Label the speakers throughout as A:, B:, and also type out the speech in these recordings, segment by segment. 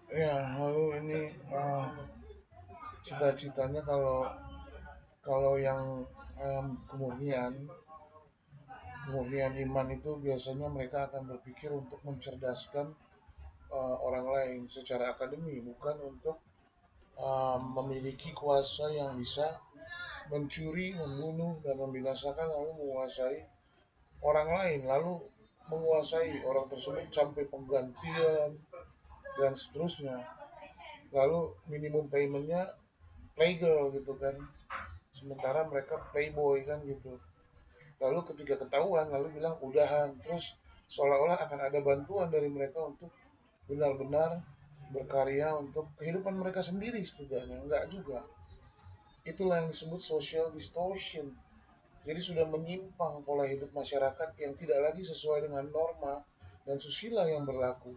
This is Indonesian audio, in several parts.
A: Ya, lalu ini cita-citanya kalau kalau yang kemurnian iman itu biasanya mereka akan berpikir untuk mencerdaskan orang lain secara akademi, bukan untuk memiliki kuasa yang bisa mencuri, membunuh, dan membinasakan lalu menguasai orang lain, lalu menguasai orang tersebut sampai penggantian dan seterusnya. Lalu minimum paymentnya playgirl gitu kan, sementara mereka playboy kan gitu. Lalu ketika ketahuan lalu bilang udahan, terus seolah-olah akan ada bantuan dari mereka untuk benar-benar berkarya untuk kehidupan mereka sendiri, setidaknya enggak juga. Itulah yang disebut social distortion. Jadi sudah menyimpang pola hidup masyarakat yang tidak lagi sesuai dengan norma dan susila yang berlaku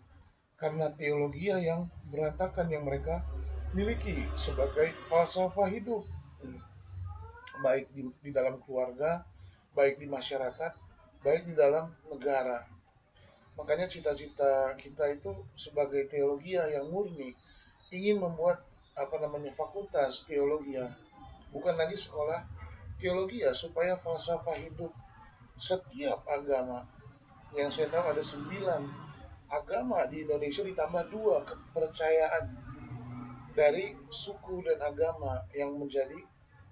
A: karena teologi yang berantakan yang mereka miliki sebagai falsafah hidup, baik di dalam keluarga, baik di masyarakat, baik di dalam negara. Makanya cita-cita kita itu sebagai teologi yang murni ingin membuat fakultas teologi, bukan lagi sekolah teologi, supaya falsafah hidup setiap agama, yang saya tahu ada 9 agama di Indonesia ditambah 2 kepercayaan dari suku dan agama yang menjadi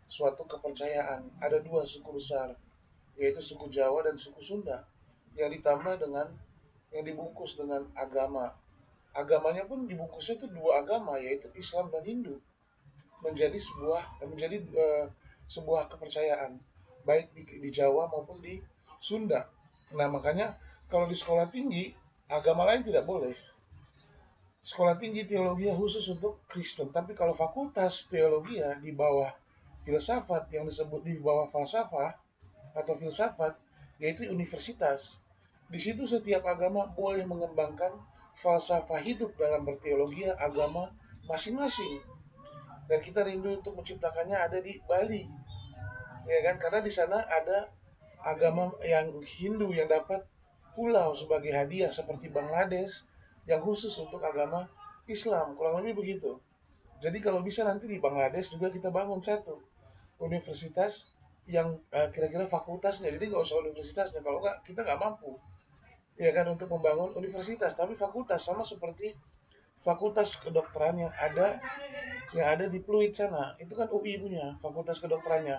A: suatu kepercayaan. Ada 2 suku besar, yaitu suku Jawa dan suku Sunda, yang ditambah dengan yang dibungkus dengan agama. Agamanya pun dibungkusnya itu 2 agama, yaitu Islam dan Hindu, menjadi sebuah kepercayaan baik di Jawa maupun di Sunda. Nah, makanya kalau di sekolah tinggi agama lain tidak boleh. Sekolah tinggi teologi khusus untuk Kristen, tapi kalau fakultas teologi di bawah filsafat, yang disebut di bawah falsafah atau filsafat, yaitu universitas. Di situ setiap agama boleh mengembangkan falsafah hidup dalam berteologi agama masing-masing. Dan kita rindu untuk menciptakannya ada di Bali, ya kan, karena di sana ada agama yang Hindu yang dapat pulau sebagai hadiah seperti Bangladesh yang khusus untuk agama Islam, kurang lebih begitu. Jadi kalau bisa nanti di Bangladesh juga kita bangun satu universitas yang kira-kira fakultasnya, jadi nggak usah universitasnya, kalau nggak kita nggak mampu, ya kan, untuk membangun universitas tapi fakultas, sama seperti fakultas kedokteran yang ada di Pluit sana, itu kan UI punya fakultas kedokterannya,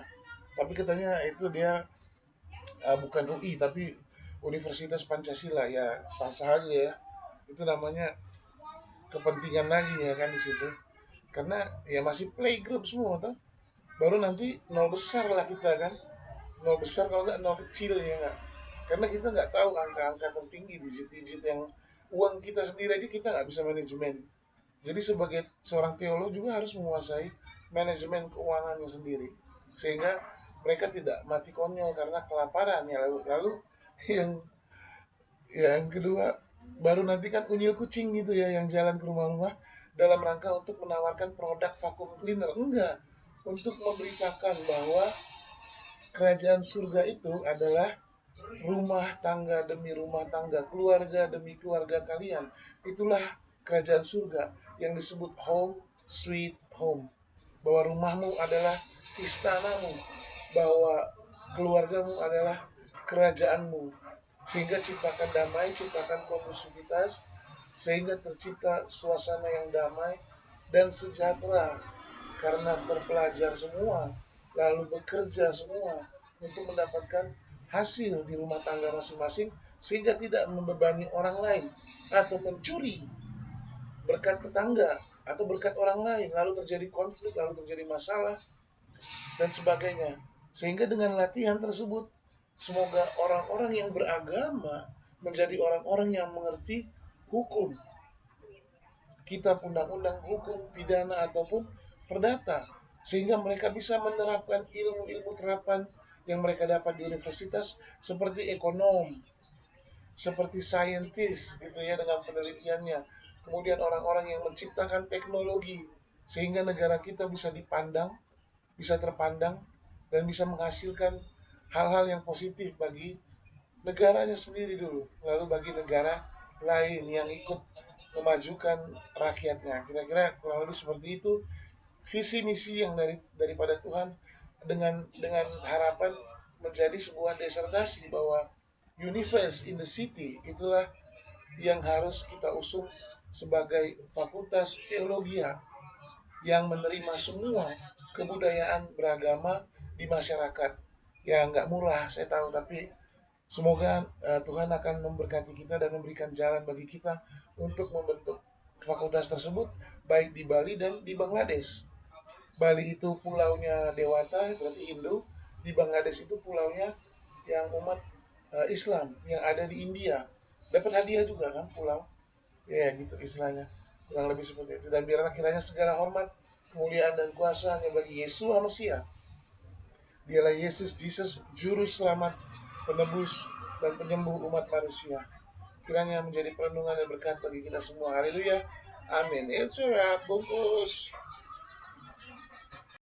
A: tapi katanya itu dia bukan UI tapi Universitas Pancasila, ya sah-sah aja ya, itu namanya kepentingan lagi ya kan di situ, karena ya masih playgroup semua tuh, baru nanti nol besar lah kita kan, nol besar kalau nggak nol kecil ya nggak, karena kita nggak tahu angka-angka tertinggi, digit-digit yang uang kita sendiri aja kita nggak bisa manajemen. Jadi sebagai seorang teolog juga harus menguasai manajemen keuangannya sendiri, sehingga mereka tidak mati konyol karena kelaparan ya. Lalu yang yang kedua, baru nanti kan unyil kucing gitu ya yang jalan ke rumah-rumah dalam rangka untuk menawarkan produk vacuum cleaner, enggak, untuk memberitakan bahwa kerajaan surga itu adalah rumah tangga demi rumah tangga, keluarga demi keluarga kalian. Itulah kerajaan surga yang disebut home sweet home. Bahwa rumahmu adalah istanamu, bahwa keluargamu adalah kerajaanmu. Sehingga ciptakan damai, ciptakan kondusivitas, sehingga tercipta suasana yang damai dan sejahtera karena terpelajar semua, lalu bekerja semua untuk mendapatkan hasil di rumah tangga masing-masing, sehingga tidak membebani orang lain atau mencuri berkat tetangga atau berkat orang lain, lalu terjadi konflik, lalu terjadi masalah dan sebagainya. Sehingga dengan latihan tersebut, semoga orang-orang yang beragama menjadi orang-orang yang mengerti hukum, kitab undang-undang, hukum pidana ataupun perdata, sehingga mereka bisa menerapkan ilmu-ilmu terapan yang mereka dapat di universitas, seperti ekonom, seperti saintis gitu ya dengan penelitiannya, kemudian orang-orang yang menciptakan teknologi sehingga negara kita bisa dipandang, bisa terpandang, dan bisa menghasilkan hal-hal yang positif bagi negaranya sendiri dulu, lalu bagi negara lain yang ikut memajukan rakyatnya. Kira-kira kurang lebih seperti itu visi misi yang daripada Tuhan, dengan harapan menjadi sebuah disertasi bahwa universe in the city itulah yang harus kita usung sebagai fakultas teologi yang menerima semua kebudayaan beragama di masyarakat. Ya nggak murah saya tahu, tapi semoga Tuhan akan memberkati kita dan memberikan jalan bagi kita untuk membentuk fakultas tersebut baik di Bali dan di Bangladesh. Bali itu pulaunya Dewata, berarti Hindu. Di Bangladesh itu pulaunya yang umat Islam yang ada di India. Dapat hadiah juga kan pulau. Ya gitu istilahnya. Kurang lebih seperti itu. Dan biarlah kiranya segala hormat, kemuliaan dan kuasa hanya bagi Yesus Manusia. Dialah Yesus, Jesus, juru selamat, penebus dan penyembuh umat manusia. Kiranya menjadi perlindungan dan berkat bagi kita semua. Haleluya. Amin. It's a wrap, bungkus.